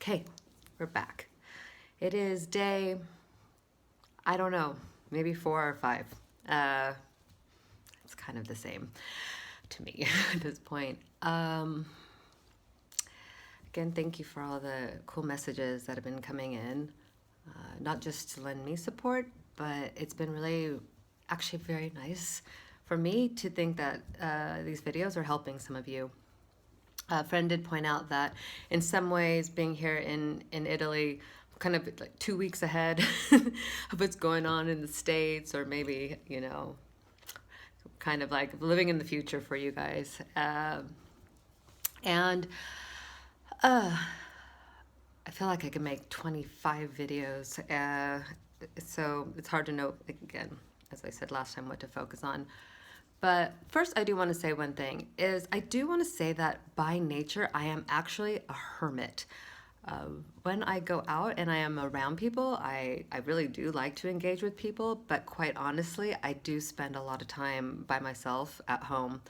Okay, we're back. It is day, I don't know, maybe 4 or 5. It's kind of the same to me at this point. Again, thank you for all the cool messages that have been coming in. Not just to lend me support, but it's been really actually very nice for me to think that these videos are helping some of you. A friend did point out that in some ways being here in Italy, kind of like 2 weeks ahead of what's going on in the States, or maybe, kind of like living in the future for you guys. And I feel like I can make 25 videos. So it's hard to know, again, as I said last time, what to focus on. But first, I do want to say one thing, is I do want to say that by nature, I am actually a hermit. When I go out and I am around people, I really do like to engage with people, but quite honestly, I do spend a lot of time by myself at home,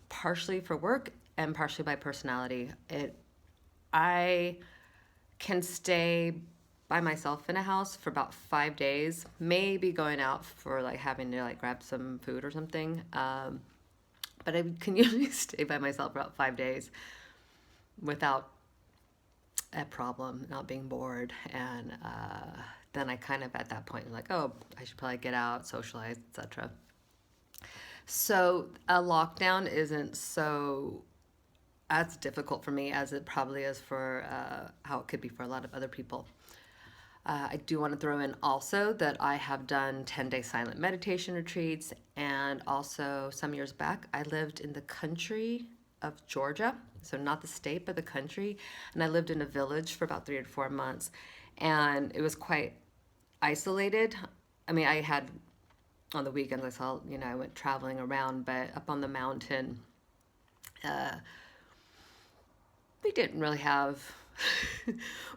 partially for work and partially by personality. I can stay by myself in a house for about 5 days, maybe going out for like having to like grab some food or something. But I can usually stay by myself for about 5 days without a problem, not being bored. And then I kind of at that point am like, oh, I should probably get out, socialize, etc. So a lockdown isn't so as difficult for me as it probably is for how it could be for a lot of other people. I do want to throw in also that I have done 10-day silent meditation retreats, and also some years back I lived in the country of Georgia, so not the state but the country, and I lived in a village for about 3 or 4 months, and it was quite isolated. I mean, I had on the weekends I went traveling around, but up on the mountain we didn't really have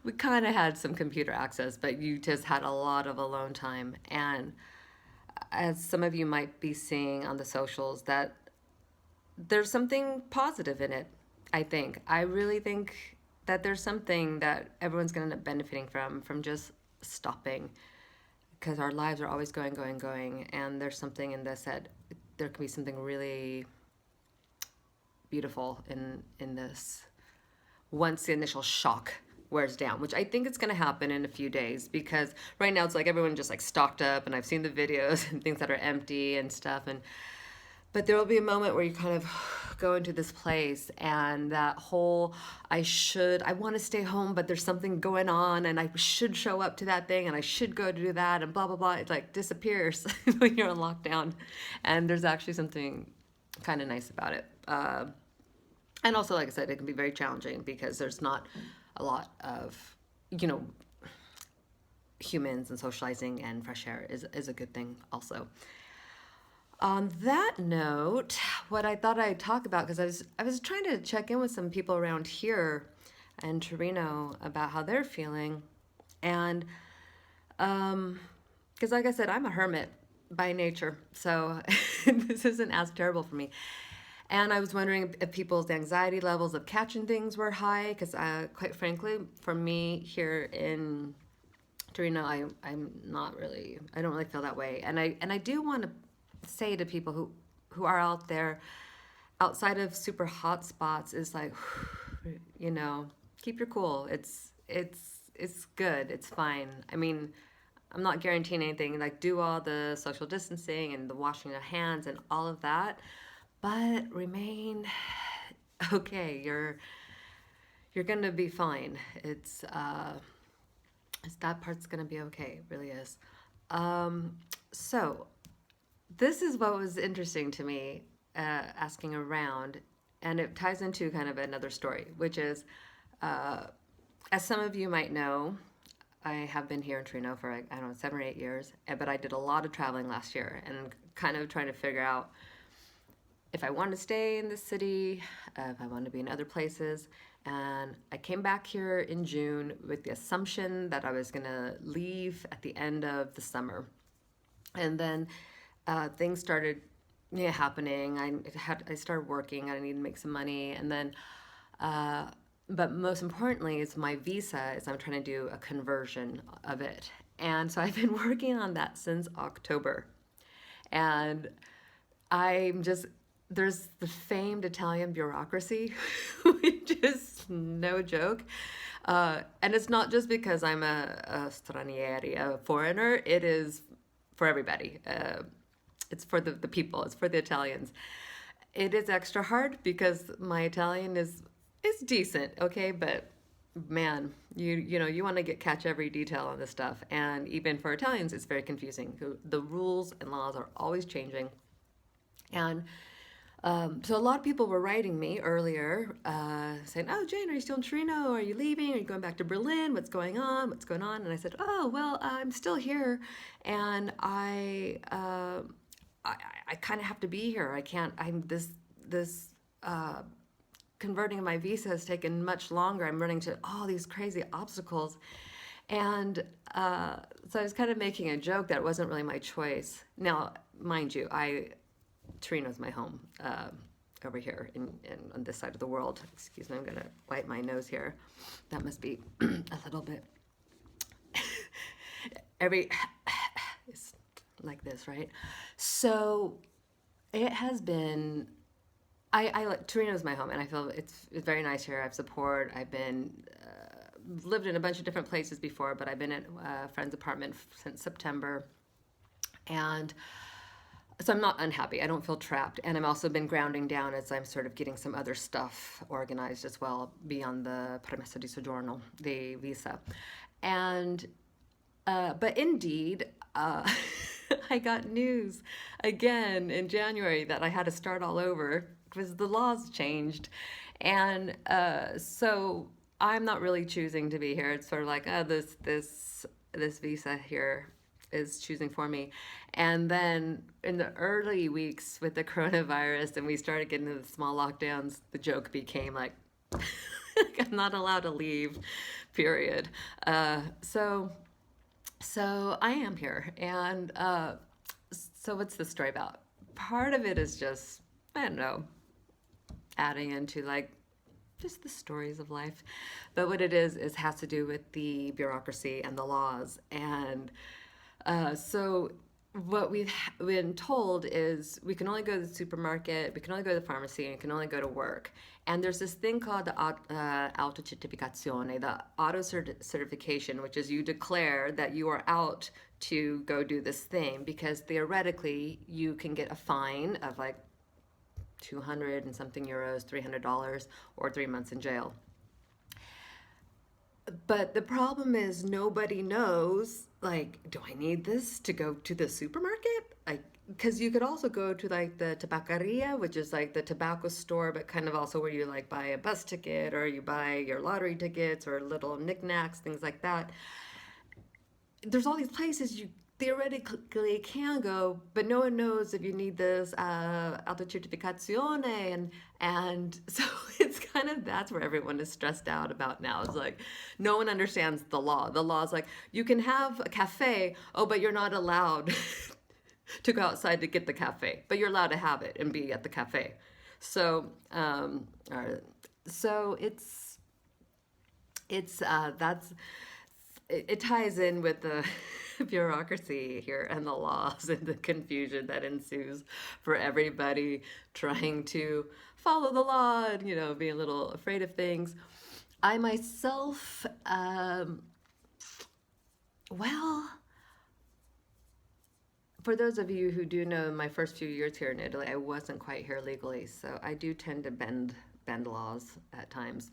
we kind of had some computer access, but you just had a lot of alone time. And as some of you might be seeing on the socials, that there's something positive in it. I really think that there's something that everyone's going to end up benefiting from just stopping, because our lives are always going, and there's something in this that there can be something really beautiful in this once the initial shock wears down, which I think it's going to happen in a few days, because right now it's like everyone just like stocked up, and I've seen the videos and things that are empty and stuff, but there will be a moment where you kind of go into this place, and that whole I want to stay home, but there's something going on, and I should show up to that thing, and I should go to do that, and blah blah blah, it like disappears when you're on lockdown. And there's actually something kind of nice about it. And also, like I said, it can be very challenging because there's not a lot of, humans, and socializing and fresh air is a good thing also. On that note, what I thought I'd talk about, because I was trying to check in with some people around here in Torino about how they're feeling. And because like I said, I'm a hermit by nature, so this isn't as terrible for me. And I was wondering if people's anxiety levels of catching things were high, because quite frankly, for me here in Torino, I'm not really, I don't really feel that way. And I do want to say to people who are out there outside of super hot spots, is like, keep your cool. It's good. It's fine. I mean, I'm not guaranteeing anything. Like, do all the social distancing and the washing of hands and all of that, but remain okay. You're gonna be fine. It's that part's gonna be okay. It really is. So this is what was interesting to me, asking around, and it ties into kind of another story, which is, as some of you might know, I have been here in Torino for, I don't know, 7 or 8 years, but I did a lot of traveling last year, and kind of trying to figure out if I want to stay in this city, if I want to be in other places. And I came back here in June with the assumption that I was going to leave at the end of the summer. And then things started happening. I started working. I needed to make some money. And then but most importantly is my visa is I'm trying to do a conversion of it. And so I've been working on that since October. And I'm just, there's the famed Italian bureaucracy, which is no joke. And it's not just because I'm a stranieri, a foreigner, it is for everybody. It's for the people, it's for the Italians. It is extra hard because my Italian is decent, okay, but man, you want to catch every detail on this stuff, and even for Italians, it's very confusing. The rules and laws are always changing, and so a lot of people were writing me earlier, saying, "Oh, Jane, are you still in Torino? Are you leaving? Are you going back to Berlin? What's going on? What's going on?" And I said, "Oh, well, I'm still here, and I kind of have to be here. I can't. I'm this." Converting my visa has taken much longer. I'm running into all these crazy obstacles. And so I was kind of making a joke that it wasn't really my choice. Now, mind you, Torino's my home over here on this side of the world. Excuse me, I'm going to wipe my nose here. That must be a little bit... it's like this, right? So it has been... I like Torino's my home, and I feel it's very nice here. I have support. I've been lived in a bunch of different places before, but I've been at a friend's apartment since September, and so I'm not unhappy. I don't feel trapped, and I've also been grounding down as I'm sort of getting some other stuff organized as well beyond the permesso di soggiorno, the visa, and but indeed. I got news again in January that I had to start all over because the laws changed. And so I'm not really choosing to be here. It's sort of like, oh, this visa here is choosing for me. And then in the early weeks with the coronavirus and we started getting into the small lockdowns, the joke became like, I'm not allowed to leave, period. So I am here, and so what's the story about? Part of it is just, I don't know, adding into like just the stories of life. But what it is has to do with the bureaucracy and the laws. And so what we've been told is we can only go to the supermarket, we can only go to the pharmacy, and we can only go to work. And there's this thing called the autocertificazione, the auto certification, which is you declare that you are out to go do this thing, because theoretically you can get a fine of like 200 and something euros, $300, or 3 months in jail. But the problem is nobody knows, like, do I need this to go to the supermarket? Like, because you could also go to like the tabaccaria, which is like the tobacco store, but kind of also where you like buy a bus ticket or you buy your lottery tickets or little knickknacks, things like that. There's all these places you theoretically can go, but no one knows if you need this autocertificazione, and so it's kind of, that's where everyone is stressed out about now. It's like no one understands the law. The law is like, you can have a cafe, oh, but you're not allowed to go outside to get the cafe, but you're allowed to have it and be at the cafe. So so it ties in with the bureaucracy here and the laws and the confusion that ensues for everybody trying to follow the law and, be a little afraid of things. I myself, for those of you who do know, my first few years here in Italy, I wasn't quite here legally, so I do tend to bend laws at times.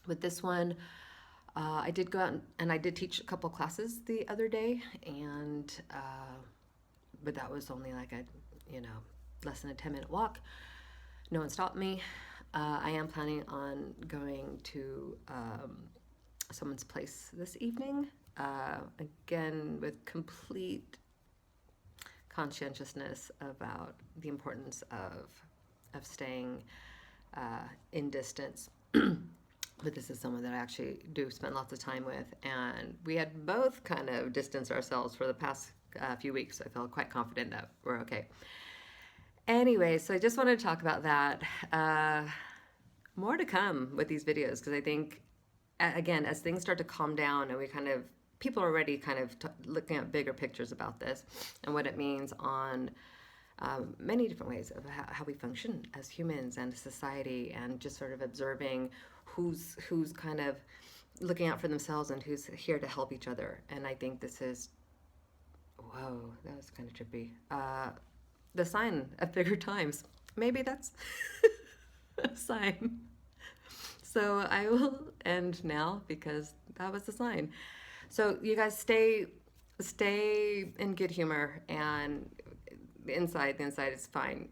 With this one, I did go out and I did teach a couple classes the other day, and but that was only like a less than a 10-minute walk. No one stopped me. I am planning on going to someone's place this evening, again with complete conscientiousness about the importance of staying in distance. But this is someone that I actually do spend lots of time with, and we had both kind of distanced ourselves for the past few weeks. So I feel quite confident that we're okay. Anyway, so I just wanted to talk about that. more to come with these videos, because I think, again, as things start to calm down and we kind of, people are already kind of looking at bigger pictures about this and what it means on many different ways of how we function as humans and society, and just sort of observing who's kind of looking out for themselves and who's here to help each other. And I think this is, whoa, that was kind of trippy. The sign of bigger times. Maybe that's a sign. So I will end now because that was the sign. So you guys stay in good humor, and the inside is fine.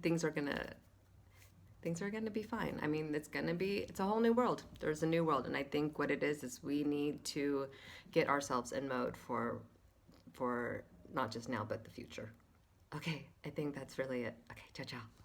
Things are gonna be fine. I mean, it's a whole new world. There's a new world, and I think what it is we need to get ourselves in mode for not just now but the future. Okay, I think that's really it. Okay, ciao ciao.